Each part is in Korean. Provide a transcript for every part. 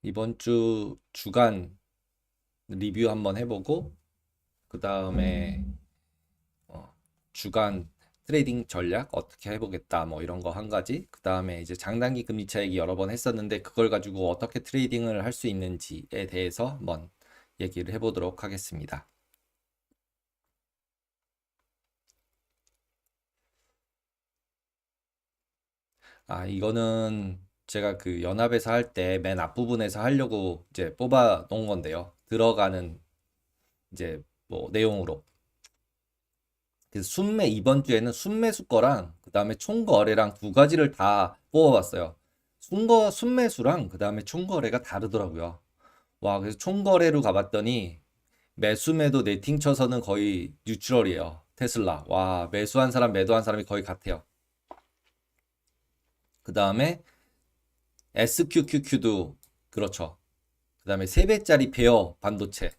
이번 주 주간 리뷰 한번 해보고, 그 다음에 주간 트레이딩 전략 어떻게 해보겠다, 뭐 이런 거 한 가지. 그 다음에 이제 장단기 금리 차익이 여러 번 했었는데, 그걸 가지고 어떻게 트레이딩을 할 수 있는지에 대해서 한번 얘기를 해보도록 하겠습니다. 이거는 제가 그 연합에서 할 때 맨 앞부분에서 하려고 이제 뽑아 놓은 건데요. 들어가는 이제 뭐 내용으로. 그래서 이번 주에는 순매수 거랑 그다음에 총거래랑 두 가지를 다 뽑아봤어요. 순매수랑 그다음에 총거래가 다르더라고요. 와, 그래서 총거래로 가봤더니 매수매도 네팅 쳐서는 거의 뉴트럴이에요. 테슬라. 와, 매수한 사람, 매도한 사람이 거의 같아요. 그다음에 SQQQ도 그렇죠. 그다음에 3배짜리 베어 반도체.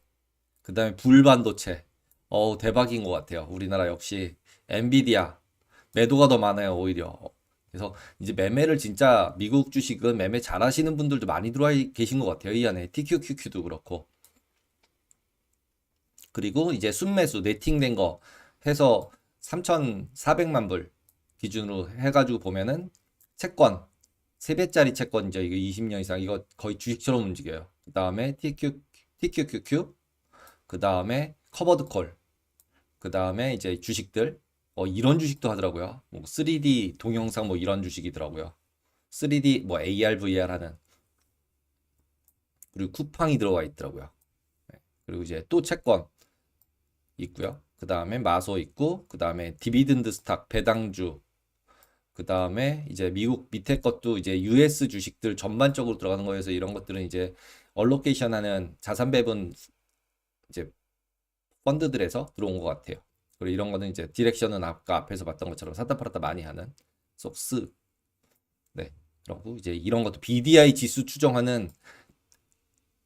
그다음에 불 반도체. 대박인 것 같아요. 우리나라 역시 엔비디아 매도가 더 많아요, 오히려. 그래서 이제 매매를 진짜 미국 주식은 매매 잘하시는 분들도 많이 들어와 계신 것 같아요. 이 안에 TQQQ도 그렇고. 그리고 이제 순매수 네팅된 거 해서 3,400만 불 기준으로 해가지고 보면은 채권 3배짜리 채권이죠. 이거 20년 이상 이거 거의 주식처럼 움직여요. 그 다음에 TQQQ 그 다음에 커버드 콜 그 다음에 이제 주식들 이런 주식도 하더라고요. 뭐 3D 동영상 뭐 이런 주식이더라고요. 3D 뭐 AR, VR 하는 그리고 쿠팡이 들어가 있더라고요. 네. 그리고 이제 또 채권 있고요. 그 다음에 마소 있고 그 다음에 디비든드 스탁 배당주 그 다음에 이제 미국 밑에 것도 이제 US 주식들 전반적으로 들어가는 거여서 이런 것들은 이제 얼로케이션 하는 자산 배분 이제 펀드들에서 들어온 것 같아요. 그리고 이런 거는 이제 디렉션은 아까 앞에서 봤던 것처럼 샀다 팔았다 많이 하는 속스. 네. 그리고 이제 이런 것도 BDI 지수 추정하는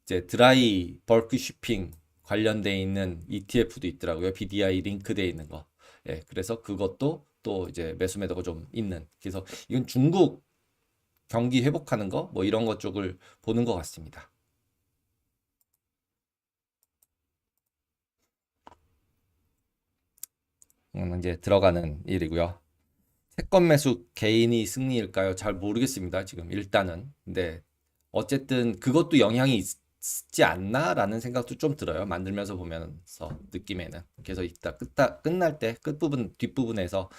이제 드라이 벌크 쉬핑 관련돼 있는 ETF도 있더라고요. BDI 링크돼 있는 거. 예, 그래서 그것도 또 이제 매수 매도가 좀 있는. 그래서 이건 중국 경기 회복하는 거 뭐 이런 것 쪽을 보는 것 같습니다. 이제 들어가는 일이고요. 채권 매수 개인이 승리일까요? 잘 모르겠습니다. 지금 일단은. 근데 어쨌든 그것도 영향이 있지 않나라는 생각도 좀 들어요. 만들면서 보면서 느낌에는. 그래서 이따 끝날 때 끝부분 뒷부분에서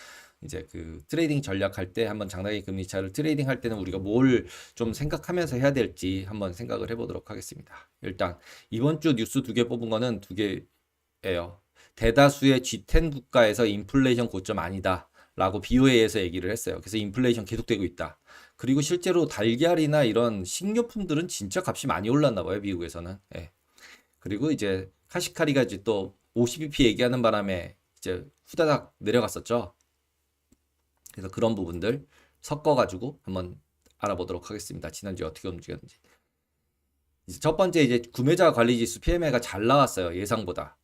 이제 그 트레이딩 전략할 때 한번 장단기 금리 차를 트레이딩 할 때는 우리가 뭘 좀 생각하면서 해야 될지 한번 생각을 해보도록 하겠습니다. 일단 이번 주 뉴스 두 개 뽑은 거는 두 개예요. 대다수의 G10 국가에서 인플레이션 고점 아니다. 라고 BOA에서 얘기를 했어요. 그래서 인플레이션 계속되고 있다. 그리고 실제로 달걀이나 이런 식료품들은 진짜 값이 많이 올랐나 봐요, 미국에서는. 예. 그리고 이제 카시카리가 이제 또 50bp 얘기하는 바람에 이제 후다닥 내려갔었죠. 그래서 그런 부분들 섞어가지고 한번 알아보도록 하겠습니다. 지난주에 어떻게 움직였는지. 이제 첫 번째 이제 구매자 관리 지수 PMI가 잘 나왔어요, 예상보다.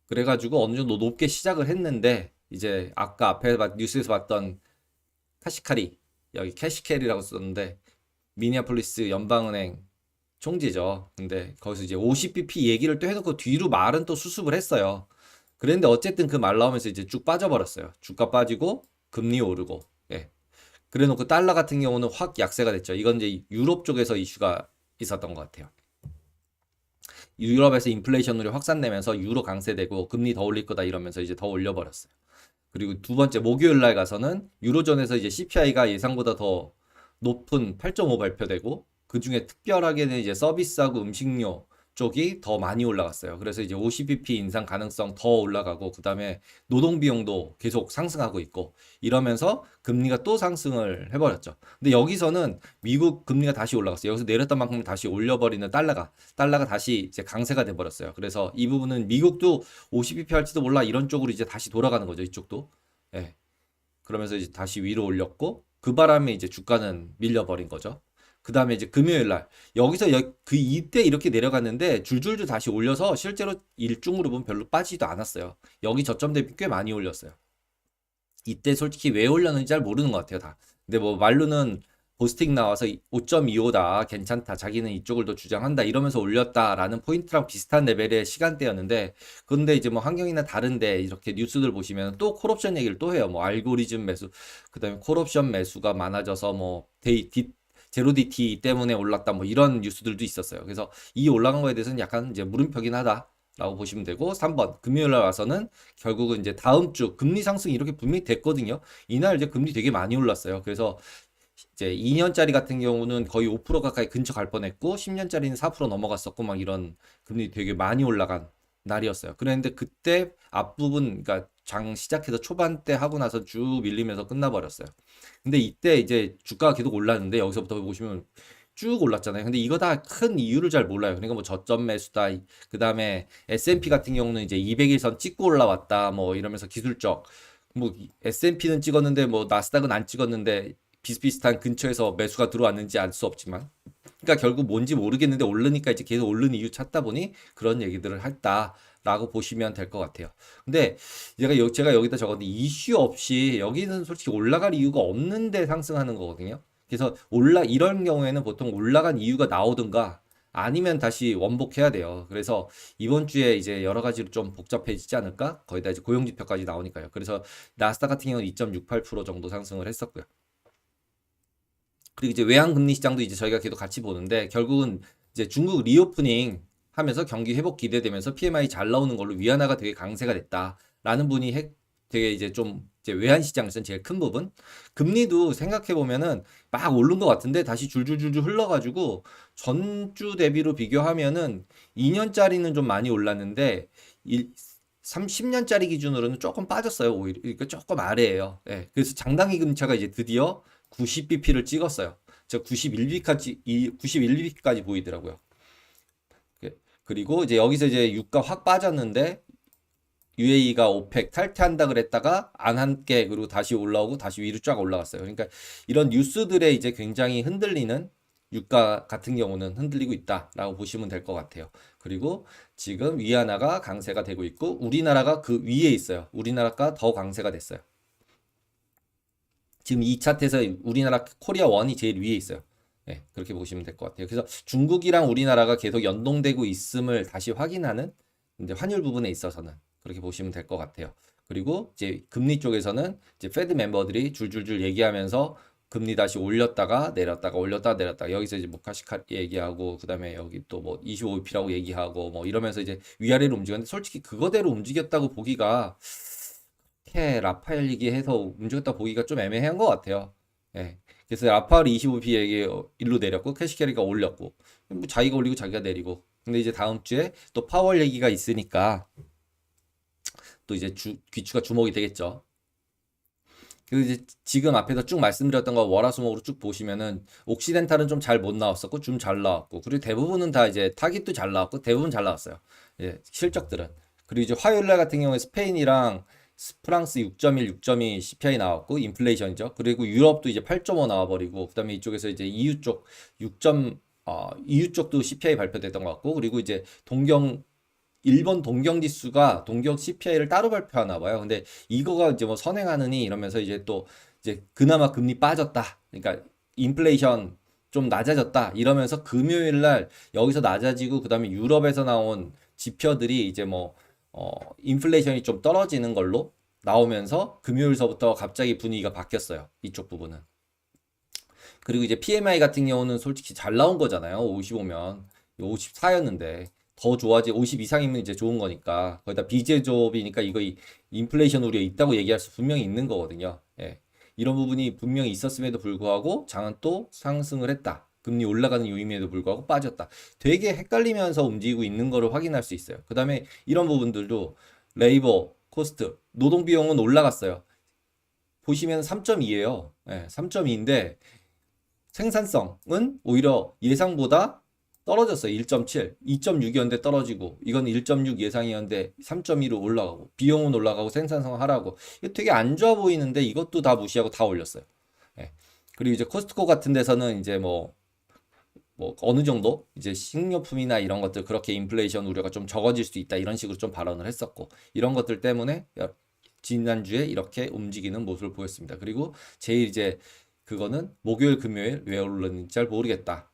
그래가지고 어느 정도 높게 시작을 했는데 이제 아까 앞에 뉴스에서 봤던 카시카리 여기 캐시캐리라고 썼는데 미니애폴리스 연방은행 총재죠. 근데 거기서 이제 50bp 얘기를 또 해놓고 뒤로 말은 또 수습을 했어요. 그랬는데 어쨌든 그 말 나오면서 이제 쭉 빠져버렸어요. 주가 빠지고 금리 오르고. 예. 그래놓고 달러 같은 경우는 확 약세가 됐죠. 이건 이제 유럽 쪽에서 이슈가 있었던 것 같아요. 유럽에서 인플레이션으로 확산되면서 유로 강세되고 금리 더 올릴 거다 이러면서 이제 더 올려버렸어요. 그리고 두 번째 목요일 날 가서는 유로존에서 이제 CPI가 예상보다 더 높은 8.5 발표되고 그 중에 특별하게는 이제 서비스하고 음식료 쪽이 더 많이 올라갔어요. 그래서 이제 50bp 인상 가능성 더 올라가고 그다음에 노동 비용도 계속 상승하고 있고 이러면서 금리가 또 상승을 해버렸죠. 근데 여기서는 미국 금리가 다시 올라갔어요. 여기서 내렸던 만큼 다시 올려버리는 달러가 다시 이제 강세가 돼버렸어요. 그래서 이 부분은 미국도 50bp 할지도 몰라 이런 쪽으로 이제 다시 돌아가는 거죠. 이쪽도. 예. 그러면서 이제 다시 위로 올렸고 그 바람에 이제 주가는 밀려버린 거죠. 그 다음에 이제 금요일 날 여기서 그 이때 이렇게 내려갔는데 줄줄줄 다시 올려서 실제로 일중으로 보면 별로 빠지지도 않았어요. 여기 저점 대비 꽤 많이 올렸어요. 이때 솔직히 왜 올렸는지 잘 모르는 것 같아요, 다. 근데 뭐 말로는 보스틱 나와서 5.25다 괜찮다 자기는 이쪽을 더 주장한다 이러면서 올렸다라는 포인트랑 비슷한 레벨의 시간대였는데 근데 이제 뭐 환경이나 다른데 이렇게 뉴스들 보시면 또 콜옵션 얘기를 또 해요. 뭐 알고리즘 매수 그다음에 콜옵션 매수가 많아져서 뭐 제로 DT 때문에 올랐다 뭐 이런 뉴스들도 있었어요. 그래서 이 올라간 거에 대해서는 약간 이제 물음표긴 하다. 라고 보시면 되고 3번 금요일 날 와서는 결국은 이제 다음 주 금리 상승이 이렇게 분명히 됐거든요. 이날 이제 금리 되게 많이 올랐어요. 그래서 이제 2년짜리 같은 경우는 거의 5% 가까이 근처 갈 뻔했고 10년짜리는 4% 넘어갔었고 막 이런 금리 되게 많이 올라간 날이었어요. 그런데 그때 앞부분 그러니까 장 시작해서 초반 때 하고 나서 쭉 밀리면서 끝나버렸어요. 근데 이때 이제 주가가 계속 올랐는데 여기서부터 보시면 쭉 올랐잖아요. 근데 이거 다 큰 이유를 잘 몰라요. 그러니까 뭐 저점 매수다. 그 다음에 S&P 같은 경우는 이제 200일선 찍고 올라왔다. 뭐 이러면서 기술적. 뭐 S&P는 찍었는데 뭐 나스닥은 안 찍었는데 비슷비슷한 근처에서 매수가 들어왔는지 알 수 없지만. 그러니까 결국 뭔지 모르겠는데 오르니까 이제 계속 오르는 이유 찾다 보니 그런 얘기들을 했다라고 보시면 될 것 같아요. 근데 제가 여기다 적었는데 이슈 없이 여기는 솔직히 올라갈 이유가 없는데 상승하는 거거든요. 그래서 이런 경우에는 보통 올라간 이유가 나오든가 아니면 다시 원복해야 돼요. 그래서 이번 주에 이제 여러 가지로 좀 복잡해지지 않을까? 거기다 이제 고용지표까지 나오니까요. 그래서 나스닥 같은 경우는 2.68% 정도 상승을 했었고요. 그리고 이제 외환금리 시장도 이제 저희가 계속 같이 보는데 결국은 이제 중국 리오프닝 하면서 경기 회복 기대되면서 PMI 잘 나오는 걸로 위안화가 되게 강세가 됐다라는 분이 되게 이제 좀 이제 외환 시장에서는 제일 큰 부분. 금리도 생각해 보면은 막 오른 것 같은데 다시 줄줄줄줄 흘러가지고 전주 대비로 비교하면은 2년짜리는 좀 많이 올랐는데 30년짜리 기준으로는 조금 빠졌어요. 오히려 그러니까 조금 아래예요. 예. 그래서 장당기 금차가 이제 드디어 90bp를 찍었어요. 저 91bp까지 보이더라고요. 그리고 이제 여기서 이제 유가 확 빠졌는데 UAE가 오펙 탈퇴한다 그랬다가 안 한게 그리고 다시 올라오고 다시 위로 쫙 올라갔어요. 그러니까 이런 뉴스들에 이제 굉장히 흔들리는 유가 같은 경우는 흔들리고 있다라고 보시면 될 것 같아요. 그리고 지금 위안화가 강세가 되고 있고 우리나라가 그 위에 있어요. 우리나라가 더 강세가 됐어요. 지금 이 차트에서 우리나라 코리아 원이 제일 위에 있어요. 네, 그렇게 보시면 될 것 같아요. 그래서 중국이랑 우리나라가 계속 연동되고 있음을 다시 확인하는 이제 환율 부분에 있어서는 그렇게 보시면 될 것 같아요. 그리고 이제 금리 쪽에서는 이제 페드 멤버들이 줄줄줄 얘기하면서 금리 다시 올렸다가 내렸다가 올렸다가 내렸다가 여기서 이제 모카시카 얘기하고 그다음에 여기 또 뭐 25bp라고 얘기하고 뭐 이러면서 이제 위아래로 움직였는데 솔직히 그거대로 움직였다고 보기가 라파엘 얘기해서 움직였다 보기가 좀 애매한 것 같아요. 예. 그래서 라파엘이 25p 얘기 일로 내렸고 캐시캐리가 올렸고 뭐 자기가 올리고 자기가 내리고 근데 이제 다음 주에 또 파월 얘기가 있으니까 또 이제 귀추가 주목이 되겠죠. 그리고 이제 지금 앞에서 쭉 말씀드렸던 거 월화수목으로 쭉 보시면은 옥시덴탈은 좀 잘 못 나왔었고 좀 잘 나왔고 그리고 대부분은 다 이제 타깃도 잘 나왔고 대부분 잘 나왔어요. 예, 실적들은. 그리고 이제 화요일날 같은 경우에 스페인이랑 프랑스 6.1, 6.2 CPI 나왔고 인플레이션이죠. 그리고 유럽도 이제 8.5 나와버리고 그다음에 이쪽에서 이제 EU 쪽 6. EU 쪽도 CPI 발표됐던 것 같고 그리고 이제 일본 동경 지수가 동경 CPI를 따로 발표하나 봐요. 근데 이거가 이제 뭐 선행하느니 이러면서 이제 또 이제 그나마 금리 빠졌다. 그러니까 인플레이션 좀 낮아졌다. 이러면서 금요일 날 여기서 낮아지고 그다음에 유럽에서 나온 지표들이 이제 뭐 인플레이션이 좀 떨어지는 걸로 나오면서 금요일서부터 갑자기 분위기가 바뀌었어요. 이쪽 부분은. 그리고 이제 PMI 같은 경우는 솔직히 잘 나온 거잖아요. 55면 54였는데 더 좋아지 50 이상이면 이제 좋은 거니까 거기다 비제조업이니까 이거 인플레이션 우려 있다고 얘기할 수 분명히 있는 거거든요. 예. 이런 부분이 분명히 있었음에도 불구하고 장은 또 상승을 했다. 금리 올라가는 요임에도 불구하고 빠졌다. 되게 헷갈리면서 움직이고 있는 거를 확인할 수 있어요. 그 다음에 이런 부분들도 레이버 코스트, 노동 비용은 올라갔어요. 보시면 3.2예요. 네, 3.2인데 생산성은 오히려 예상보다 떨어졌어요. 1.7, 2.6이었는데 떨어지고 이건 1.6 예상이었는데 3.2로 올라가고 비용은 올라가고 생산성 하라고 이거 되게 안 좋아 보이는데 이것도 다 무시하고 다 올렸어요. 네. 그리고 이제 코스트코 같은 데서는 이제 뭐 어느 정도 이제 식료품이나 이런 것들 그렇게 인플레이션 우려가 좀 적어질 수 있다 이런 식으로 좀 발언을 했었고 이런 것들 때문에 지난주에 이렇게 움직이는 모습을 보였습니다. 그리고 제일 이제 그거는 목요일, 금요일 왜 오르는지 잘 모르겠다.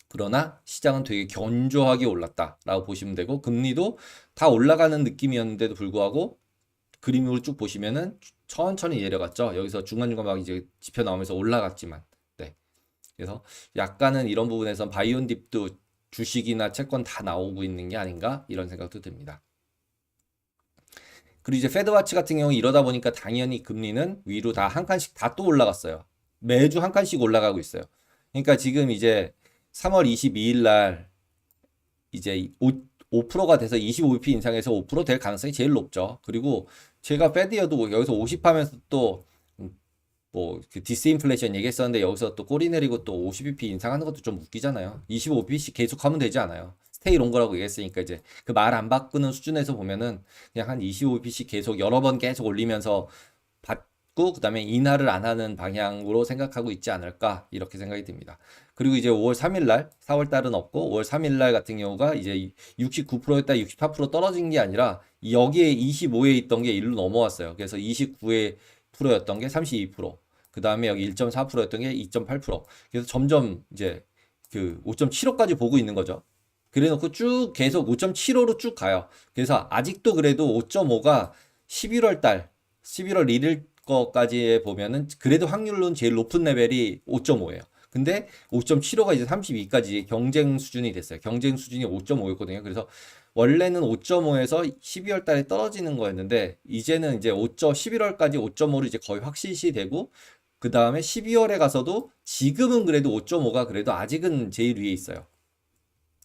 그러나 시장은 되게 견조하게 올랐다라고 보시면 되고 금리도 다 올라가는 느낌이었는데도 불구하고 그림으로 쭉 보시면은 천천히 내려갔죠. 여기서 중간중간 막 이제 지표 나오면서 올라갔지만. 네. 그래서 약간은 이런 부분에선 바이온딥도 주식이나 채권 다 나오고 있는 게 아닌가 이런 생각도 듭니다. 그리고 이제 패드와치 같은 경우 이러다 보니까 당연히 금리는 위로 다 한 칸씩 다 또 올라갔어요. 매주 한 칸씩 올라가고 있어요. 그러니까 지금 이제 3월 22일 날 이제 5%가 돼서 25bp 인상해서 5%될 가능성이 제일 높죠. 그리고 제가 패드여도 여기서 50 하면서 또 뭐그 디스인플레이션 얘기했었는데 여기서 또 꼬리 내리고 또 50bp 인상하는 것도 좀 웃기잖아요. 25bp씩 계속 하면 되지 않아요. 스테이 롱거라고 얘기했으니까 이제 그 말 안 바꾸는 수준에서 보면은 그냥 한 25bp씩 계속 여러 번 계속 올리면서 받고 그다음에 인하를 안 하는 방향으로 생각하고 있지 않을까 이렇게 생각이 듭니다. 그리고 이제 5월 3일 날 4월 달은 없고 5월 3일 날 같은 경우가 이제 69%였다 68% 떨어진 게 아니라 여기에 25에 있던 게 1로 넘어왔어요. 그래서 29%였던 게 32%. 그 다음에 여기 1.4%였던 게 2.8%. 그래서 점점 이제 그 5.75까지 보고 있는 거죠. 그래 놓고 쭉 계속 5.75로 쭉 가요. 그래서 아직도 그래도 5.5가 11월 달, 11월 1일 거까지 보면은 그래도 확률로는 제일 높은 레벨이 5.5예요. 근데 5.75가 이제 32까지 경쟁 수준이 됐어요. 경쟁 수준이 5.5였거든요. 그래서 원래는 5.5에서 12월 달에 떨어지는 거였는데 이제는 이제 11월까지 5.5로 이제 거의 확실시 되고 그 다음에 12월에 가서도 지금은 그래도 5.5가 그래도 아직은 제일 위에 있어요.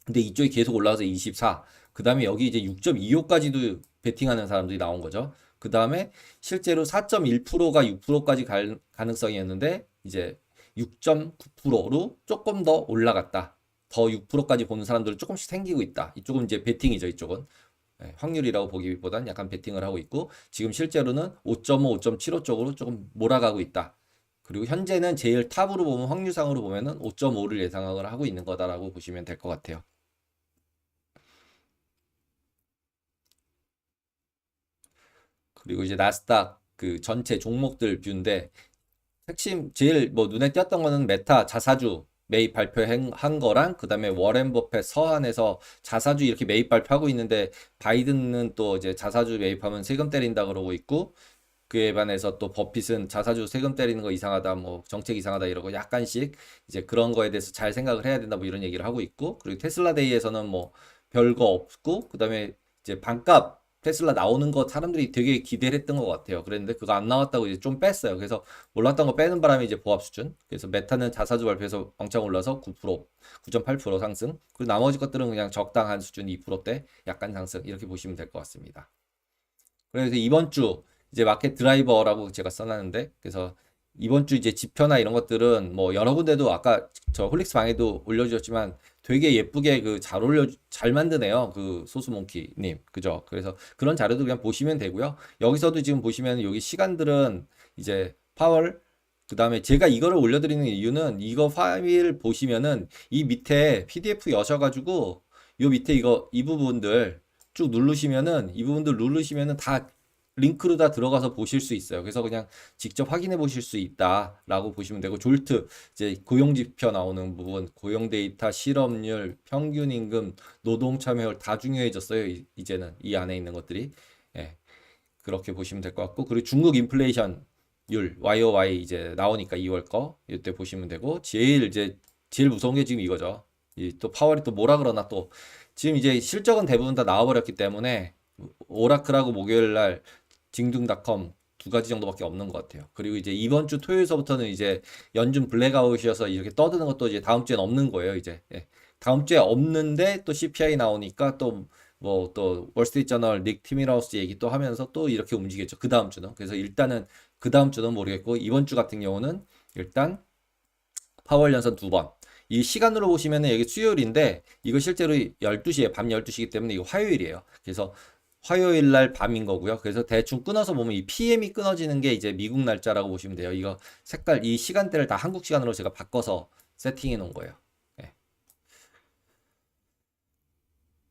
근데 이쪽이 계속 올라가서 24. 그 다음에 여기 이제 6.25까지도 베팅하는 사람들이 나온 거죠. 그 다음에 실제로 4.1%가 6%까지 갈 가능성이었는데 이제 6.9%로 조금 더 올라갔다. 더 6%까지 보는 사람들은 조금씩 생기고 있다. 이쪽은 이제 베팅이죠, 이쪽은. 네, 확률이라고 보기보단 약간 베팅을 하고 있고 지금 실제로는 5.5, 5.75 쪽으로 조금 몰아가고 있다. 그리고 현재는 제일 탑으로 보면 확률상으로 보면은 5.5를 예상을 하고 있는 거다라고 보시면 될 것 같아요. 그리고 이제 나스닥 그 전체 종목들 뷰인데 핵심 제일 뭐 눈에 띄었던 거는 메타 자사주 매입 발표한 거랑 그다음에 워렌 버핏 서한에서 자사주 이렇게 매입 발표하고 있는데 바이든은 또 이제 자사주 매입하면 세금 때린다 그러고 있고 그에 반해서 또 버핏은 자사주 세금 때리는 거 이상하다 뭐 정책 이상하다 이러고 약간씩 이제 그런 거에 대해서 잘 생각을 해야 된다 뭐 이런 얘기를 하고 있고 그리고 테슬라 데이에서는 뭐 별거 없고 그다음에 이제 반값 테슬라 나오는 거 사람들이 되게 기대를 했던 것 같아요. 그랬는데 그거 안 나왔다고 이제 좀 뺐어요. 그래서 올랐던 거 빼는 바람에 이제 보합 수준. 그래서 메타는 자사주 발표해서 왕창 올라서 9%, 9.8% 상승. 그리고 나머지 것들은 그냥 적당한 수준 2%대 약간 상승 이렇게 보시면 될 것 같습니다. 그래서 이번 주 이제 마켓 드라이버라고 제가 써놨는데 그래서 이번 주 이제 지표나 이런 것들은 뭐 여러 군데도 아까 저 홀릭스 방에도 올려주셨지만 되게 예쁘게 그 잘 만드네요. 그 소스몽키님. 그죠? 그래서 그런 자료도 그냥 보시면 되고요. 여기서도 지금 보시면 여기 시간들은 이제 파월 그 다음에 제가 이거를 올려드리는 이유는 이거 파일 보시면은 이 밑에 PDF 여셔가지고 요 밑에 이 부분들 쭉 누르시면은 이 부분들 누르시면은 다 링크로 다 들어가서 보실 수 있어요. 그래서 그냥 직접 확인해 보실 수 있다라고 보시면 되고 졸트 이제 고용 지표 나오는 부분, 고용 데이터, 실업률, 평균 임금, 노동 참여율 다 중요해졌어요. 이제는 이 안에 있는 것들이 예, 그렇게 보시면 될 것 같고 그리고 중국 인플레이션 율 YOY 이제 나오니까 2월 거 이때 보시면 되고 제일 무서운 게 지금 이거죠. 이 또 파월이 또 뭐라 그러나 또 지금 이제 실적은 대부분 다 나와버렸기 때문에 오라클하고 목요일 날 징둥닷컴 두 가지 정도밖에 없는 것 같아요. 그리고 이제 이번 주 토요일서부터는 이제 연준 블랙아웃이어서 이렇게 떠드는 것도 이제 다음 주엔 없는 거예요. 이제 예. 다음 주에 없는데 또 CPI 나오니까 또 뭐 또 월스트리트저널 닉 티미라우스 얘기 또 하면서 또 이렇게 움직였죠. 그 다음 주는. 그래서 일단은 그 다음 주는 모르겠고 이번 주 같은 경우는 일단 파월 연선 두 번. 이 시간으로 보시면은 여기 수요일인데 이거 실제로 12시에 밤 12시이기 때문에 이거 화요일이에요. 그래서 화요일 날 밤인 거고요. 그래서 대충 끊어서 보면 이 PM이 끊어지는 게 이제 미국 날짜라고 보시면 돼요. 이거 색깔 이 시간대를 다 한국 시간으로 제가 바꿔서 세팅해 놓은 거예요. 네.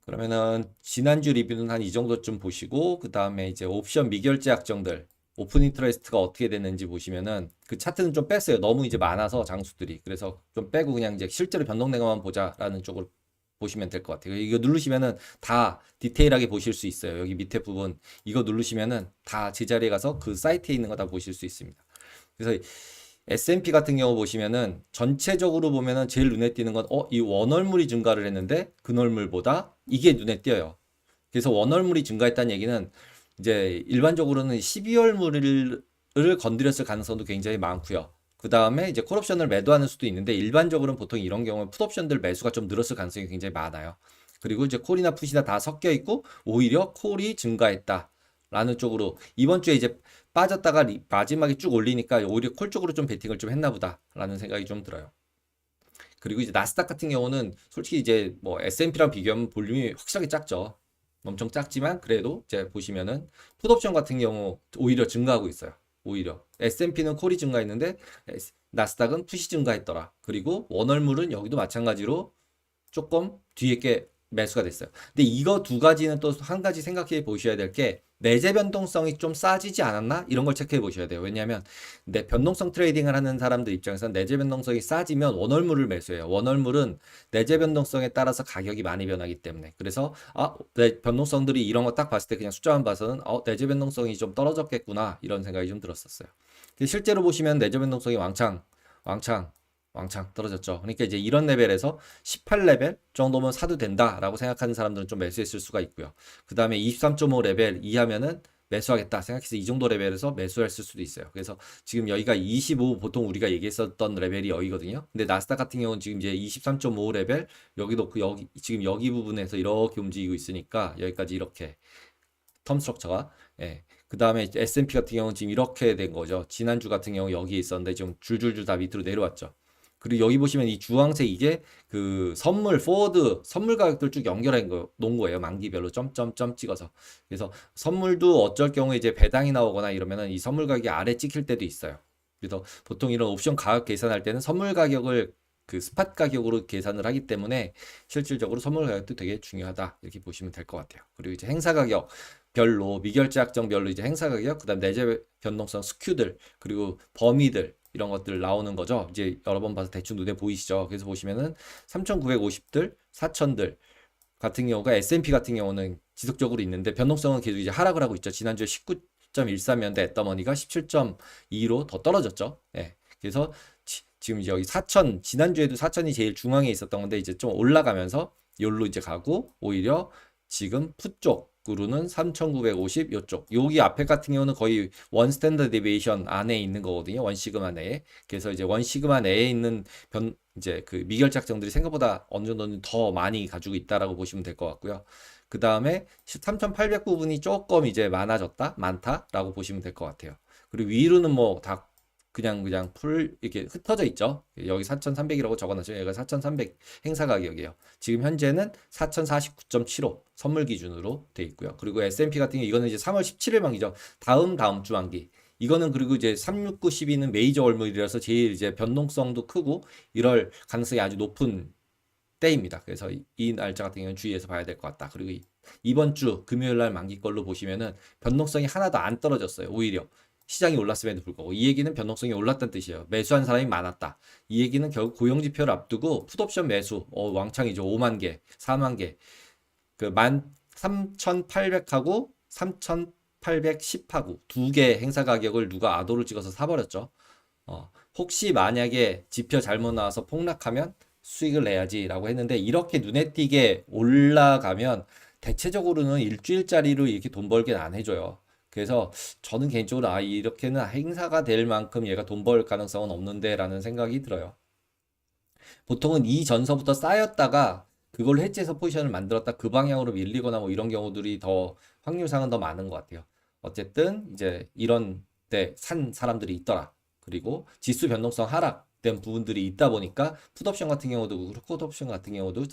그러면은 지난주 리뷰는 한 이 정도쯤 보시고 그 다음에 이제 옵션 미결제 약정들 오픈 인터레스트가 어떻게 됐는지 보시면은 그 차트는 좀 뺐어요. 너무 이제 많아서 장수들이. 그래서 좀 빼고 그냥 이제 실제로 변동된 것만 보자라는 쪽으로 보시면 될 것 같아요. 이거 누르시면은 다 디테일하게 보실 수 있어요. 여기 밑에 부분 이거 누르시면은 다 제자리에 가서 그 사이트에 있는 거 다 보실 수 있습니다. 그래서 S&P 같은 경우 보시면은 전체적으로 보면은 제일 눈에 띄는 건 이 원월물이 증가를 했는데 근월물보다 이게 눈에 띄어요. 그래서 원월물이 증가했다는 얘기는 이제 일반적으로는 12월물을 건드렸을 가능성도 굉장히 많고요. 그 다음에 이제 콜옵션을 매도하는 수도 있는데 일반적으로는 보통 이런 경우는 풋옵션들 매수가 좀 늘었을 가능성이 굉장히 많아요. 그리고 이제 콜이나 풋이나 다 섞여 있고 오히려 콜이 증가했다. 라는 쪽으로 이번 주에 이제 빠졌다가 마지막에 쭉 올리니까 오히려 콜 쪽으로 좀 베팅을 좀 했나 보다 라는 생각이 좀 들어요. 그리고 이제 나스닥 같은 경우는 솔직히 이제 뭐 S&P랑 비교하면 볼륨이 확실하게 작죠. 엄청 작지만 그래도 이제 보시면은 풋옵션 같은 경우 오히려 증가하고 있어요. 오히려 S&P는 콜이 증가했는데 나스닥은 풋이 증가했더라. 그리고 원월물은 여기도 마찬가지로 조금 뒤에 게 매수가 됐어요. 근데 이거 두 가지는 또 한 가지 생각해 보셔야 될 게 내재 변동성이 좀 싸지지 않았나? 이런 걸 체크해 보셔야 돼요. 왜냐하면 내 변동성 트레이딩을 하는 사람들 입장에서는 내재 변동성이 싸지면 원월물을 매수해요. 원월물은 내재 변동성에 따라서 가격이 많이 변하기 때문에. 그래서 내 변동성들이 이런 거 딱 봤을 때 그냥 숫자만 봐서는 내재 변동성이 좀 떨어졌겠구나 이런 생각이 좀 들었었어요. 실제로 보시면 내재 변동성이 왕창 떨어졌죠. 그러니까 이제 이런 레벨에서 18레벨 정도면 사도 된다라고 생각하는 사람들은 좀 매수했을 수가 있고요. 그 다음에 23.5 레벨 이하면은 매수하겠다 생각해서 이 정도 레벨에서 매수했을 수도 있어요. 그래서 지금 여기가 25 보통 우리가 얘기했었던 레벨이 여기거든요. 근데 나스닥 같은 경우는 지금 이제 23.5 레벨 여기도 그 여기 지금 여기 부분에서 이렇게 움직이고 있으니까 여기까지 이렇게 텀 스트럭처가 예. 그 다음에 S&P 같은 경우는 지금 이렇게 된 거죠. 지난주 같은 경우 여기에 있었는데 지금 줄줄줄 다 밑으로 내려왔죠. 그리고 여기 보시면 이 주황색 이게 그 선물 포워드 선물 가격들 쭉 연결한 거 놓은 거예요. 만기별로 점점점 찍어서. 그래서 선물도 어쩔 경우에 이제 배당이 나오거나 이러면은 이 선물 가격이 아래 찍힐 때도 있어요. 그래서 보통 이런 옵션 가격 계산할 때는 선물 가격을 그 스팟 가격으로 계산을 하기 때문에 실질적으로 선물 가격도 되게 중요하다 이렇게 보시면 될 것 같아요. 그리고 이제 행사 가격 별로 미결제 약정별로 이제 행사 가격 그다음 내재 변동성 스큐들 그리고 범위들 이런 것들 나오는 거죠. 이제 여러 번 봐서 대충 눈에 보이시죠. 그래서 보시면은 3,950들, 4,000들 같은 경우가 S&P 같은 경우는 지속적으로 있는데 변동성은 계속 이제 하락을 하고 있죠. 지난주에 19.13이었는데 애더머니가 17.2로 더 떨어졌죠. 예. 그래서 지금 여기 4,000 지난주에도 4,000이 제일 중앙에 있었던 건데 이제 좀 올라가면서 여기로 이제 가고 오히려 지금 풋 쪽으로는 3,950 요쪽 여기 앞에 같은 경우는 거의 원 스탠더드 데비에이션 안에 있는 거거든요. 원 시그마 내에. 그래서 이제 원 시그마 내에 있는 이제 그 미결작정들이 생각보다 어느 정도는 더 많이 가지고 있다라고 보시면 될 것 같고요. 그 다음에 3,800 부분이 조금 이제 많다라고 보시면 될 것 같아요. 그리고 위로는 뭐 다 그냥 풀 이렇게 흩어져 있죠. 여기 4,300이라고 적어놨죠. 얘가 4,300 행사 가격이에요. 지금 현재는 4,049.75 선물 기준으로 돼 있고요. 그리고 S&P 같은 경우 이거는 이제 3월 17일 만기죠. 다음 주 만기. 이거는 그리고 이제 369, 12는 메이저 월물이라서 제일 이제 변동성도 크고 이럴 가능성이 아주 높은 때입니다. 그래서 이 날짜 같은 경우는 주의해서 봐야 될 것 같다. 그리고 이번 주 금요일 날 만기 걸로 보시면은 변동성이 하나도 안 떨어졌어요. 오히려 시장이 올랐음에도 불구하고 이 얘기는 변동성이 올랐다는 뜻이에요. 매수한 사람이 많았다. 이 얘기는 결국 고용지표를 앞두고 풋옵션 매수 왕창이죠. 5만 개, 4만 개. 그 13,800하고 3,810하고 두 개 행사 가격을 누가 아도를 찍어서 사버렸죠. 혹시 만약에 지표 잘못 나와서 폭락하면 수익을 내야지라고 했는데 이렇게 눈에 띄게 올라가면 대체적으로는 일주일짜리로 이렇게 돈 벌게는 안 해줘요. 그래서 저는 개인적으로 이렇게는 행사가 될 만큼 얘가 돈 벌 가능성은 없는데 라는 생각이 들어요. 보통은 이 전서부터 쌓였다가 그걸 해지해서 포지션을 만들었다 그 방향으로 밀리거나 뭐 이런 경우들이 더 확률상은 더 많은 것 같아요. 어쨌든 이제 이런 때 산 사람들이 있더라. 그리고 지수 변동성 하락된 부분들이 있다 보니까 풋옵션 같은 경우도 그렇고 콜옵션 같은 경우도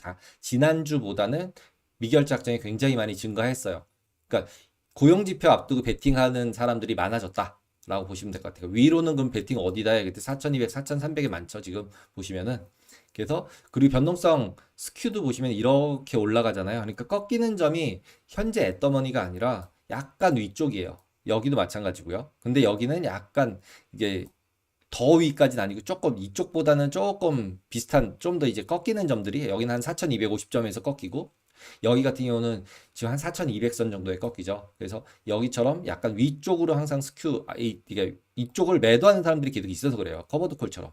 지난주보다는 미결작정이 굉장히 많이 증가했어요. 그러니까 고용지표 앞두고 베팅하는 사람들이 많아졌다라고 보시면 될 것 같아요. 위로는 그럼 베팅 어디다 해? 그때 4,200, 4,300이 많죠. 지금 보시면은. 그래서 그리고 변동성 스큐도 보시면 이렇게 올라가잖아요. 그러니까 꺾이는 점이 현재 애더머니가 아니라 약간 위쪽이에요. 여기도 마찬가지고요. 근데 여기는 약간 이게 더 위까지는 아니고 조금 이쪽보다는 조금 비슷한 좀 더 이제 꺾이는 점들이 여기는 한 4250점에서 꺾이고 여기 같은 경우는 지금 한 4200선 정도에 꺾이죠. 그래서 여기처럼 약간 위쪽으로 항상 이게 이쪽을 매도하는 사람들이 계속 있어서 그래요. 커버드 콜처럼.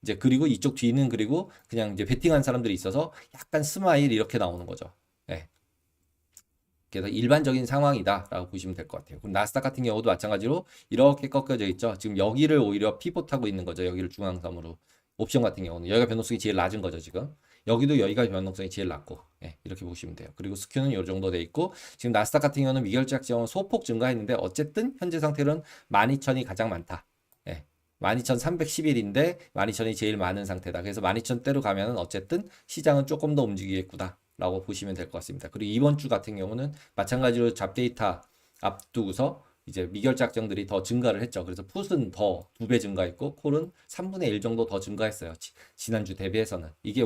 이제 그리고 이쪽 뒤는 그리고 그냥 이제 베팅한 사람들이 있어서 약간 스마일 이렇게 나오는 거죠. 예. 그래서 일반적인 상황이다라고 보시면 될 것 같아요. 그럼 나스닥 같은 경우도 마찬가지로 이렇게 꺾여져 있죠. 지금 여기를 오히려 피봇하고 있는 거죠. 여기를 중앙섬으로. 옵션 같은 경우는 여기가 변동성이 제일 낮은 거죠, 지금. 여기도 여기가 변동성이 제일 낮고, 예, 이렇게 보시면 돼요. 그리고 스큐는 이 정도 돼 있고, 지금 나스닥 같은 경우는 미결제약 지형은 소폭 증가했는데, 어쨌든 현재 상태로는 12,000이 가장 많다. 예, 12,311인데 12,000이 제일 많은 상태다. 그래서 12,000대로 가면은 어쨌든 시장은 조금 더 움직이겠구나. 라고 보시면 될 것 같습니다. 그리고 이번 주 같은 경우는 마찬가지로 잡데이터 앞두고서 이제 미결작정들이 더 증가를 했죠. 그래서 풋은 더 2배 증가했고 콜은 3분의 1 정도 더 증가했어요. 지난주 대비해서는. 이게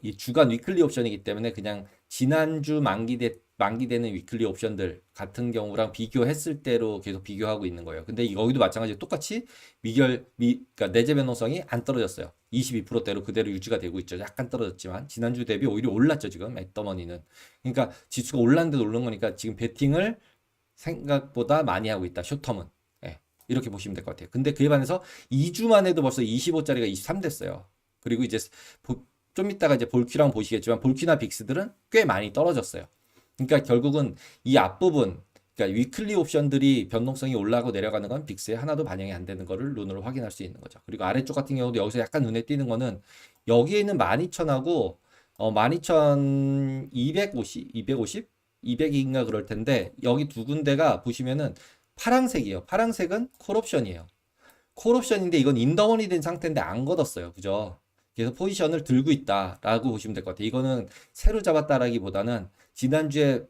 이 주간 위클리 옵션이기 때문에 그냥 지난주 만기되는 위클리 옵션들 같은 경우랑 비교했을 때로 계속 비교하고 있는 거예요. 근데 여기도 마찬가지로 똑같이 그러니까 내재 변동성이 안 떨어졌어요. 22%대로 그대로 유지가 되고 있죠. 약간 떨어졌지만 지난주 대비 오히려 올랐죠. 지금 애더머니는. 그러니까 지수가 올랐는데도 오른 거니까 지금 베팅을 생각보다 많이 하고 있다. 숏텀은. 예, 이렇게 보시면 될 것 같아요. 근데 그에 반해서 2주만 해도 벌써 25짜리가 23 됐어요. 그리고 이제 좀 이따가 이제 볼큐랑 보시겠지만 볼큐나 빅스들은 꽤 많이 떨어졌어요. 그러니까 결국은 이 앞부분, 그러니까 위클리 옵션들이 변동성이 올라가고 내려가는 건 빅스에 하나도 반영이 안 되는 거를 눈으로 확인할 수 있는 거죠. 그리고 아래쪽 같은 경우도 여기서 약간 눈에 띄는 거는 여기에 있는 12,000하고 12,250, 250, 200인가 그럴 텐데 여기 두 군데가 보시면은 파랑색이에요. 파랑색은 콜옵션이에요. 콜옵션인데 이건 인더원이 된 상태인데 안 걷었어요. 그죠? 그래서 포지션을 들고 있다라고 보시면 될 것 같아요. 이거는 새로 잡았다라기보다는 지난주에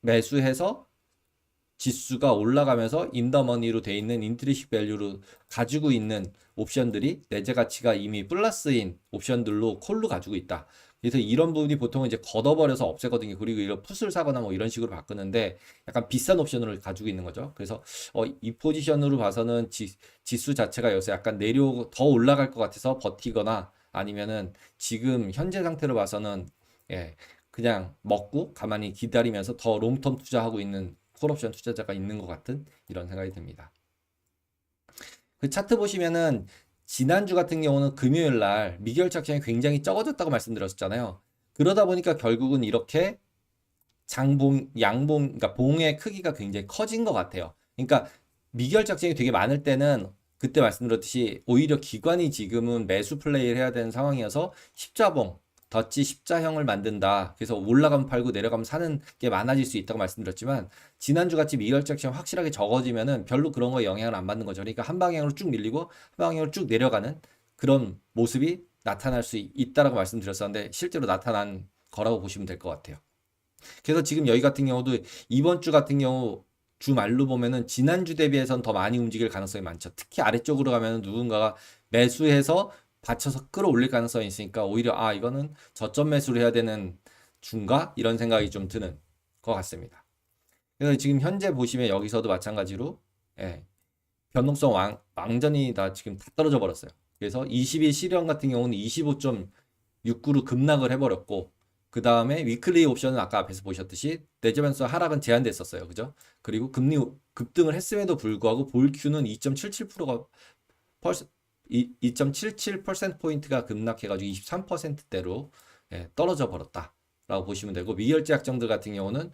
매수해서 지수가 올라가면서 인더머니로 돼 있는 인트리식 밸류로 가지고 있는 옵션들이 내재 가치가 이미 플러스인 옵션들로 콜로 가지고 있다. 그래서 이런 부분이 보통은 이제 걷어버려서 없애거든요. 그리고 이런 풋을 사거나 뭐 이런 식으로 바꾸는데 약간 비싼 옵션을 가지고 있는 거죠. 그래서 이 포지션으로 봐서는 지수 자체가 여기서 약간 내려오고 더 올라갈 것 같아서 버티거나 아니면은 지금 현재 상태로 봐서는 예, 그냥 먹고 가만히 기다리면서 더 롱텀 투자하고 있는 콜옵션 투자자가 있는 것 같은 이런 생각이 듭니다. 그 차트 보시면은 지난주 같은 경우는 금요일 날 미결착 시장이 굉장히 적어졌다고 말씀드렸잖아요. 그러다 보니까 결국은 이렇게 그러니까 봉의 크기가 굉장히 커진 것 같아요. 그러니까 미결착 시장이 되게 많을 때는 그때 말씀드렸듯이 오히려 기관이 지금은 매수 플레이를 해야 되는 상황이어서 십자봉, 덧지 십자형을 만든다. 그래서 올라가면 팔고 내려가면 사는 게 많아질 수 있다고 말씀드렸지만 지난주 같이 미결착 시장 확실하게 적어지면은 별로 그런 거에 영향을 안 받는 거죠. 그러니까 한 방향으로 쭉 밀리고 한 방향으로 쭉 내려가는 그런 모습이 나타날 수 있다라고 말씀드렸었는데 실제로 나타난 거라고 보시면 될 것 같아요. 그래서 지금 여기 같은 경우도 이번 주 같은 경우 주 말로 보면은 지난주 대비해서는 더 많이 움직일 가능성이 많죠. 특히 아래쪽으로 가면은 누군가가 매수해서 받쳐서 끌어올릴 가능성이 있으니까 오히려 이거는 저점 매수를 해야 되는 주인가? 이런 생각이 좀 드는 것 같습니다. 그래서 지금 현재 보시면 여기서도 마찬가지로 예, 변동성 완전히 다 지금 다 떨어져 버렸어요. 그래서 20일 실현 같은 경우는 25.69로 급락을 해버렸고 그 다음에 위클리 옵션은 아까 앞에서 보셨듯이 내재 변동성 하락은 제한됐었어요. 그죠? 그리고 금리 급등을 했음에도 불구하고 볼큐는 2.77%가 2.77%포인트가 급락해가지고 23%대로 떨어져 버렸다라고 보시면 되고 미결제 약정들 같은 경우는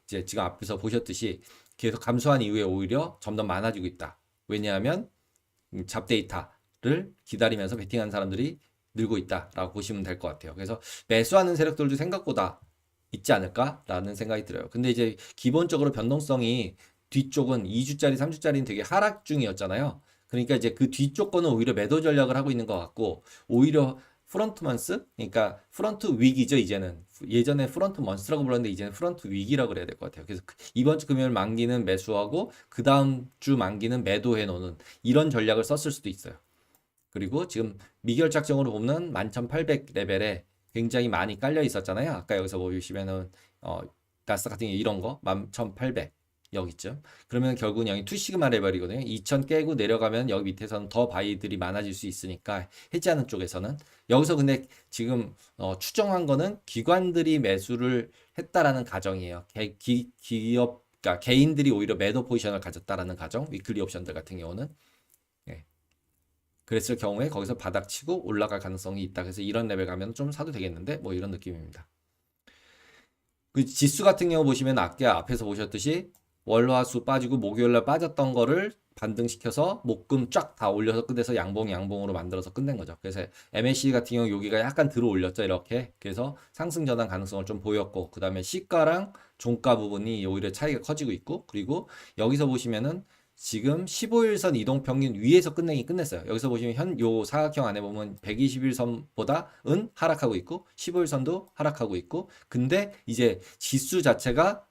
이제 지금 앞에서 보셨듯이 계속 감소한 이후에 오히려 점점 많아지고 있다. 왜냐하면 잡데이터를 기다리면서 베팅하는 사람들이 늘고 있다라고 보시면 될 것 같아요. 그래서 매수하는 세력들도 생각보다 있지 않을까라는 생각이 들어요. 근데 이제 기본적으로 변동성이 뒤쪽은 2주짜리, 3주짜리는 되게 하락 중이었잖아요. 그러니까 이제 그 뒤쪽 거는 오히려 매도 전략을 하고 있는 것 같고 오히려 프런트 먼스 그러니까 프런트 위기죠. 이제는 예전에 프런트 먼스라고 불렀는데 이제는 프런트 위기라고 그래야 될 것 같아요. 그래서 이번 주 금요일 만기는 매수하고 그 다음 주 만기는 매도해 놓는 이런 전략을 썼을 수도 있어요. 그리고 지금 미결작정으로 보면 11,800 레벨에 굉장히 많이 깔려 있었잖아요. 아까 여기서 보시면은 나스닥 같은 경우 이런 거 11,800 여기쯤. 그러면 결국은 여기 2 시그마 레벨이거든요. 2000 깨고 내려가면 여기 밑에서는 더 바이들이 많아질 수 있으니까 해지하는 쪽에서는 여기서 근데 지금 추정한 거는 기관들이 매수를 했다라는 가정이에요. 기업 그러니까 개인들이 오히려 매도 포지션을 가졌다라는 가정. 위클리 옵션들 같은 경우는 예. 그랬을 경우에 거기서 바닥 치고 올라갈 가능성이 있다. 그래서 이런 레벨 가면 좀 사도 되겠는데 뭐 이런 느낌입니다. 그 지수 같은 경우 보시면 아까 앞에서 보셨듯이 월화수 빠지고 목요일날 빠졌던 거를 반등시켜서 목금 쫙 다 올려서 끝내서 양봉으로 만들어서 끝낸 거죠. 그래서 MACD 같은 경우 여기가 약간 들어 올렸죠. 이렇게. 그래서 상승 전환 가능성을 좀 보였고 그 다음에 시가랑 종가 부분이 오히려 차이가 커지고 있고 그리고 여기서 보시면은 지금 15일선 이동평균 위에서 끝냈어요. 여기서 보시면 요 사각형 안에 보면 121선보다는 하락하고 있고 15일선도 하락하고 있고 근데 이제 지수 자체가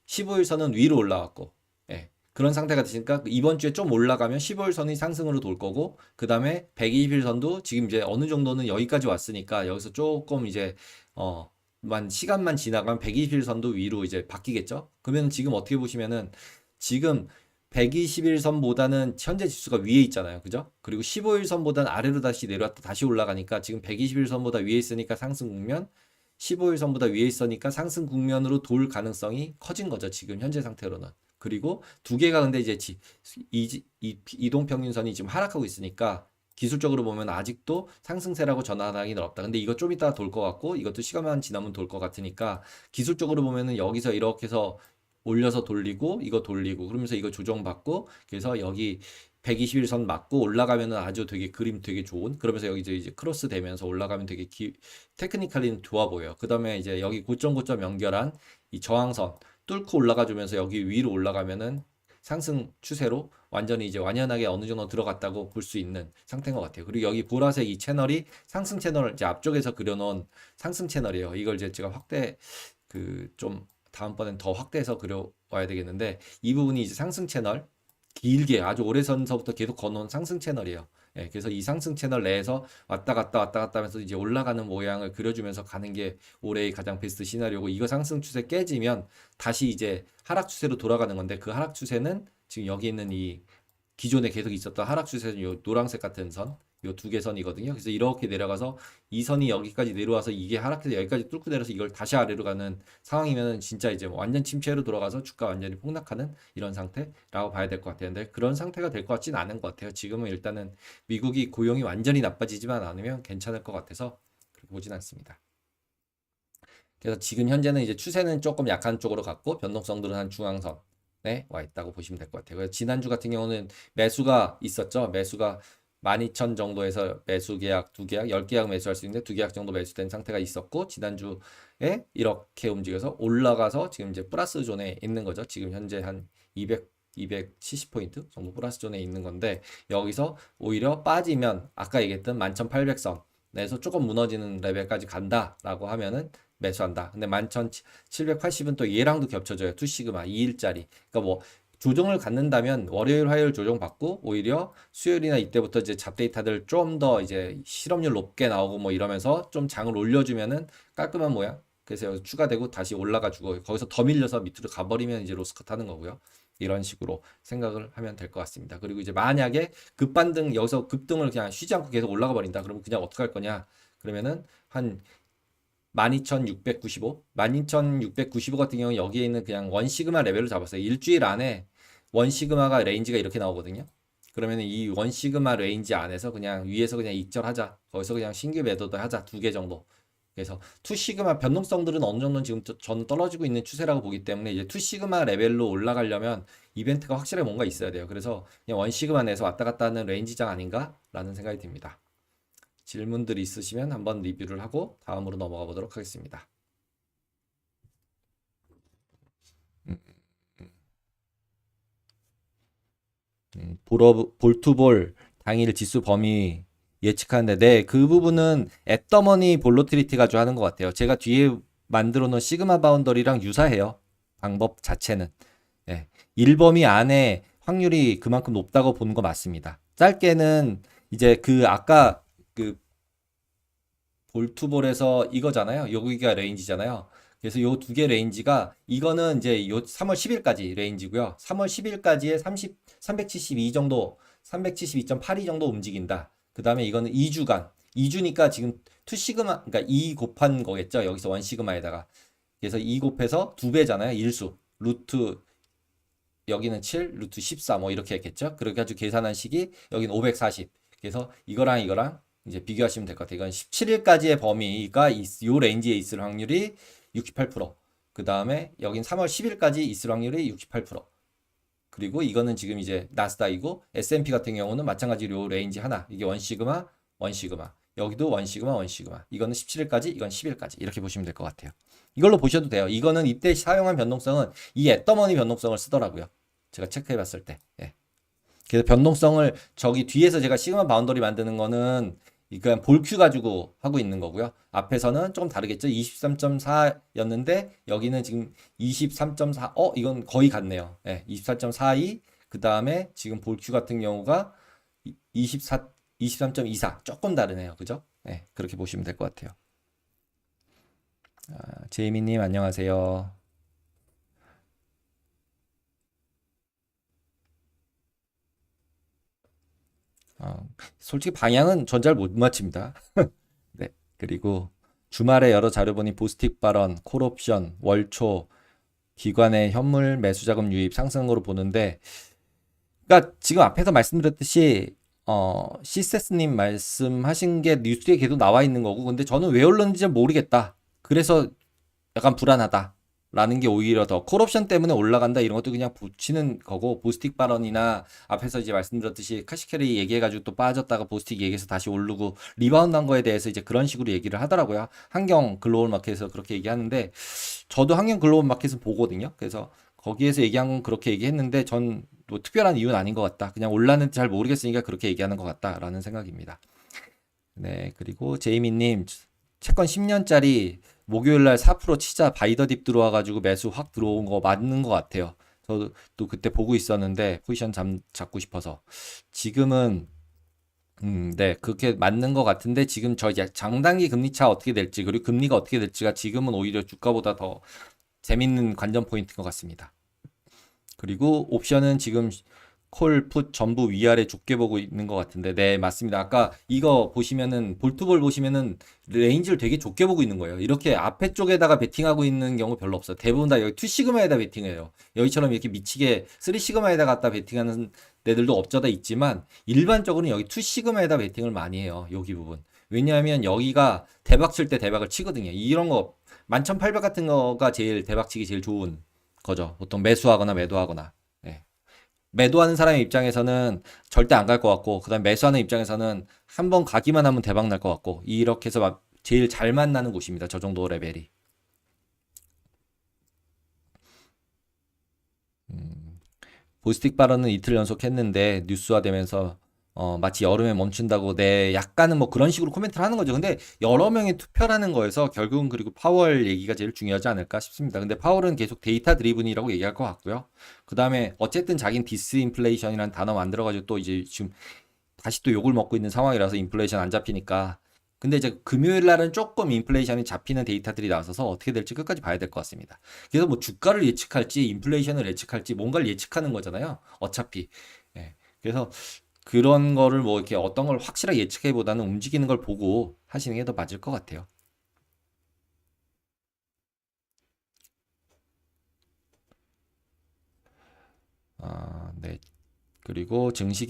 15일선은 위로 올라왔고 예, 그런 상태가 되니까 이번 주에 좀 올라가면 15일선이 상승으로 돌 거고 그 다음에 120일선도 지금 이제 어느 정도는 여기까지 왔으니까 여기서 조금 이제 시간만 지나가면 120일선도 위로 이제 바뀌겠죠. 그러면 지금 어떻게 보시면은 지금 121선보다는 현재 지수가 위에 있잖아요. 그죠? 그리고 15일선보다는 아래로 다시 내려왔다 다시 올라가니까 지금 121선보다 위에 있으니까 상승 국면, 15일선보다 위에 있으니까 상승 국면으로 돌 가능성이 커진 거죠. 지금 현재 상태로는. 그리고 두 개가 근데 이제 이동평균선이 지금 하락하고 있으니까 기술적으로 보면 아직도 상승세라고 전환하기는 없다. 근데 이거 좀 이따 돌 것 같고 이것도 시간만 지나면 돌 것 같으니까 기술적으로 보면은 여기서 이렇게 해서 올려서 돌리고 이거 돌리고 그러면서 이거 조정받고 그래서 여기 121선 맞고 올라가면은 아주 되게 그림 되게 좋은 그러면서 여기 이제 크로스 되면서 올라가면 되게 테크니컬리는 좋아 보여요. 그 다음에 이제 여기 고점 연결한 이 저항선 뚫고 올라가 주면서 여기 위로 올라가면은 상승 추세로 완전히 이제 완연하게 어느 정도 들어갔다고 볼 수 있는 상태인 것 같아요. 그리고 여기 보라색 이 채널이 상승 채널 이제 앞쪽에서 그려놓은 상승 채널이에요. 이걸 이제 제가 확대 좀 다음번엔 더 확대해서 그려와야 되겠는데 이 부분이 이제 상승 채널 길게 아주 오래전서부터 계속 거놓은 상승 채널이에요. 예, 그래서 이 상승 채널 내에서 왔다 갔다 하면서 이제 올라가는 모양을 그려주면서 가는 게 올해의 가장 베스트 시나리오고 이거 상승 추세 깨지면 다시 이제 하락 추세로 돌아가는 건데 그 하락 추세는 지금 여기 있는 이 기존에 계속 있었던 하락 추세는 요 노란색 같은 선, 요 두 개 선이거든요. 그래서 이렇게 내려가서 이 선이 여기까지 내려와서 이게 하락해서 여기까지 뚫고 내려서 이걸 다시 아래로 가는 상황이면은 진짜 이제 완전 침체로 돌아가서 주가 완전히 폭락하는 이런 상태라고 봐야 될 것 같아요. 근데 그런 상태가 될 것 같지는 않은 것 같아요. 지금은 일단은 미국이 고용이 완전히 나빠지지만 않으면 괜찮을 것 같아서 그렇게 보진 않습니다. 그래서 지금 현재는 이제 추세는 조금 약한 쪽으로 갔고 변동성들은 한 중앙선에 와 있다고 보시면 될 것 같아요. 그래서 지난주 같은 경우는 매수가 있었죠. 매수가 12,000 정도에서 매수 계약 2계약, 10계약 매수할 수 있는데 2계약 정도 매수된 상태가 있었고 지난주에 이렇게 움직여서 올라가서 지금 이제 플러스 존에 있는 거죠. 지금 현재 한 270포인트 정도 플러스 존에 있는 건데 여기서 오히려 빠지면 아까 얘기했던 11,800선에서 조금 무너지는 레벨까지 간다라고 하면은 매수한다. 근데 11,780은 또 얘랑도 겹쳐져요. 2시그마 2일짜리. 그러니까 뭐 조정을 갖는다면 월요일, 화요일 조정 받고 오히려 수요일이나 이때부터 이제 잡데이터들 좀 더 이제 실업률 높게 나오고 뭐 이러면서 좀 장을 올려주면은 깔끔한 모양. 그래서 추가되고 다시 올라가지고 거기서 더 밀려서 밑으로 가버리면 이제 로스컷 하는 거고요. 이런 식으로 생각을 하면 될 것 같습니다. 그리고 이제 만약에 급반등 여기서 급등을 그냥 쉬지 않고 계속 올라가 버린다. 그러면 그냥 어떻게 할 거냐? 그러면은 한 12,695, 12,695 같은 경우는 여기에 있는 그냥 원시그마 레벨로 잡았어요. 일주일 안에 원시그마가 레인지가 이렇게 나오거든요. 그러면 이 원시그마 레인지 안에서 그냥 위에서 그냥 익절하자. 거기서 그냥 신규 매도도 하자. 2개 정도. 그래서 2시그마 변동성들은 어느 정도는 지금 저는 떨어지고 있는 추세라고 보기 때문에 이제 2시그마 레벨로 올라가려면 이벤트가 확실하게 뭔가 있어야 돼요. 그래서 그냥 원시그마 내에서 왔다 갔다 하는 레인지장 아닌가라는 생각이 듭니다. 질문들이 있으시면 한번 리뷰를 하고 다음으로 넘어가 보도록 하겠습니다. 볼투볼 당일 지수 범위 예측하는데 네, 그 부분은 앳더머니 볼로티리티 가지고 하는 것 같아요. 제가 뒤에 만들어 놓은 시그마 바운더리랑 유사해요. 방법 자체는. 네, 1범위 안에 확률이 그만큼 높다고 보는 거 맞습니다. 짧게는 이제 아까 볼투볼에서 이거잖아요. 여기가 레인지잖아요. 그래서 요 두 개 레인지가 이거는 이제 요 3월 10일까지 레인지고요. 3월 10일까지에 372 정도, 372.82 정도 움직인다. 그 다음에 이거는 2주간, 2주니까 지금 2시그마, 그러니까 2 곱한 거겠죠. 여기서 1시그마에다가. 그래서 2 곱해서 2배잖아요. 일수. 루트 여기는 7, 루트 14 뭐 이렇게 했겠죠. 그렇게 가지고 계산한 식이 여기는 540. 그래서 이거랑 이제 비교하시면 될 것 같아요. 이건 17일까지의 범위가 요 레인지에 있을 확률이 68%. 그 다음에 여긴 3월 10일까지 있을 확률이 68%. 그리고 이거는 지금 이제 나스닥이고 S&P 같은 경우는 마찬가지로 요 레인지 하나. 이게 1시그마, 1시그마. 여기도 1시그마, 1시그마. 이거는 17일까지, 이건 10일까지. 이렇게 보시면 될 것 같아요. 이걸로 보셔도 돼요. 이거는 이때 사용한 변동성은 이 앳더머니 변동성을 쓰더라고요. 제가 체크해 봤을 때. 예. 그래서 변동성을 저기 뒤에서 제가 시그마 바운더리 만드는 거는 그냥 볼큐 가지고 하고 있는 거고요. 앞에서는 조금 다르겠죠. 23.4였는데 여기는 지금 23.4. 이건 거의 같네요. 예. 24.42. 그 다음에 지금 볼큐 같은 경우가 23.24. 조금 다르네요. 그죠? 예. 그렇게 보시면 될 것 같아요. 제이미님 안녕하세요. 솔직히 방향은 전 잘 못 맞춥니다. 네. 그리고 주말에 여러 자료 보니 보스틱 발언, 콜옵션, 월초, 기관의 현물 매수 자금 유입 상승으로 보는데, 그러니까 지금 앞에서 말씀드렸듯이 시세스님 말씀하신 게 뉴스에 계속 나와 있는 거고, 근데 저는 왜 올랐는지 잘 모르겠다. 그래서 약간 불안하다. 라는 게 오히려 더 콜옵션 때문에 올라간다 이런 것도 그냥 붙이는 거고 보스틱 발언이나 앞에서 이제 말씀드렸듯이 카시캐리 얘기해가지고 또 빠졌다가 보스틱 얘기해서 다시 오르고 리바운드 한 거에 대해서 이제 그런 식으로 얘기를 하더라고요. 환경 글로벌 마켓에서 그렇게 얘기하는데 저도 환경 글로벌 마켓은 보거든요. 그래서 거기에서 얘기한 건 그렇게 얘기했는데 전 뭐 특별한 이유는 아닌 것 같다. 그냥 올랐는지 잘 모르겠으니까 그렇게 얘기하는 것 같다라는 생각입니다. 네, 그리고 제이미님 채권 10년짜리 목요일 날 4% 치자 바이더 딥 들어와가지고 매수 확 들어온 거 맞는 것 같아요. 저도 또 그때 보고 있었는데 포지션 잡고 싶어서 지금은 네 그렇게 맞는 것 같은데 지금 저 이제 장단기 금리 차 어떻게 될지 그리고 금리가 어떻게 될지가 지금은 오히려 주가보다 더 재밌는 관전 포인트인 것 같습니다. 그리고 옵션은 지금 콜, 풋 전부 위아래 좁게 보고 있는 것 같은데 네 맞습니다. 아까 이거 보시면은 볼트볼 보시면은 레인지를 되게 좁게 보고 있는 거예요. 이렇게 앞에 쪽에다가 베팅하고 있는 경우 별로 없어요. 대부분 다 여기 2시그마에다 베팅해요. 여기처럼 이렇게 미치게 3시그마에다 갖다 베팅하는 데들도 없저다 있지만 일반적으로는 여기 2시그마에다 베팅을 많이 해요. 여기 부분. 왜냐하면 여기가 대박 칠 때 대박을 치거든요. 이런 거 11,800 같은 거가 제일 대박 치기 제일 좋은 거죠. 보통 매수하거나 매도하거나. 예. 매도하는 사람의 입장에서는 절대 안 갈 것 같고, 그다음 매수하는 입장에서는 한 번 가기만 하면 대박 날 것 같고, 이렇게 해서 제일 잘 만나는 곳입니다. 저 정도 레벨이. 음, 보스틱 발언은 이틀 연속했는데 뉴스화되면서 마치 여름에 멈춘다고 약간은 뭐 그런 식으로 코멘트를 하는 거죠. 근데 여러 명이 투표라는 거에서 결국은 그리고 파월 얘기가 제일 중요하지 않을까 싶습니다. 근데 파월은 계속 데이터 드리븐이라고 얘기할 것 같고요. 그 다음에 어쨌든 자기는 디스인플레이션이라는 단어 만들어가지고 또 이제 지금 다시 또 욕을 먹고 있는 상황이라서 인플레이션 안 잡히니까. 근데 이제 금요일 날은 조금 인플레이션이 잡히는 데이터들이 나와서 어떻게 될지 끝까지 봐야 될 것 같습니다. 그래서 뭐 주가를 예측할지 인플레이션을 예측할지 뭔가를 예측하는 거잖아요. 어차피. 예. 그래서 그런 거를 뭐 이렇게 어떤 걸 확실하게 예측해보다는 움직이는 걸 보고 하시는 게 더 맞을 것 같아요. 네. 그리고 증시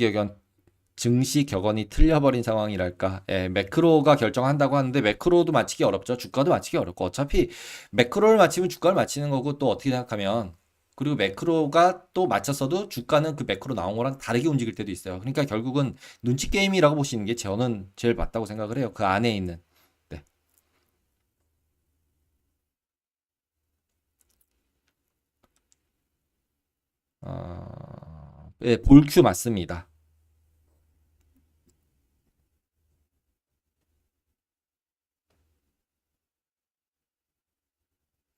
격언이 틀려버린 상황이랄까. 예, 매크로가 결정한다고 하는데 매크로도 맞히기 어렵죠. 주가도 맞히기 어렵고 어차피 매크로를 맞히면 주가를 맞히는 거고 또 어떻게 생각하면 그리고 매크로가 또 맞췄어도 주가는 그 매크로 나온 거랑 다르게 움직일 때도 있어요. 그러니까 결국은 눈치 게임이라고 보시는 게 저는 제일 맞다고 생각을 해요. 그 안에 있는. 네. 예, 볼큐 맞습니다.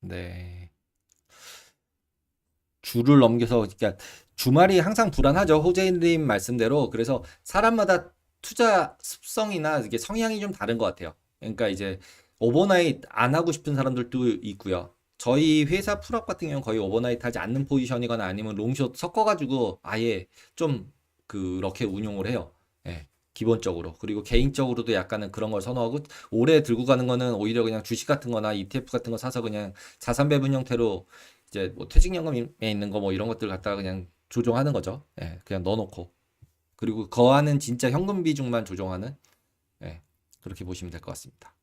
네. 주를 넘겨서 그러니까 주말이 항상 불안하죠. 호재님 말씀대로. 그래서 사람마다 투자 습성이나 이게 성향이 좀 다른 것 같아요. 그러니까 이제 오버나잇 안 하고 싶은 사람들도 있고요. 저희 회사 풀업 같은 경우는 거의 오버나이트 하지 않는 포지션이거나 아니면 롱숏 섞어가지고 아예 좀 그렇게 운용을 해요. 예, 기본적으로. 그리고 개인적으로도 약간은 그런 걸 선호하고 오래 들고 가는 거는 오히려 그냥 주식 같은 거나 ETF 같은 거 사서 그냥 자산 배분 형태로 이제 뭐 퇴직연금에 있는 거 뭐 이런 것들 갖다가 그냥 조정하는 거죠. 예, 그냥 넣어놓고. 그리고 거하는 진짜 현금 비중만 조정하는 예, 그렇게 보시면 될 것 같습니다.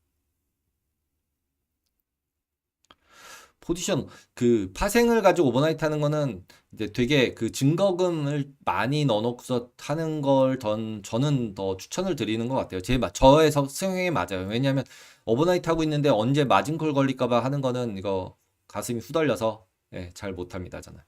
포지션 그 파생을 가지고 오버나이트 하는 거는 이제 되게 그 증거금을 많이 넣어놓고서 하는 걸 저는 더 추천을 드리는 것 같아요. 저의 성향에 맞아요. 왜냐하면 오버나이트 하고 있는데 언제 마진콜 걸릴까 봐 하는 거는 이거 가슴이 후달려서 예, 잘 못합니다, 저는.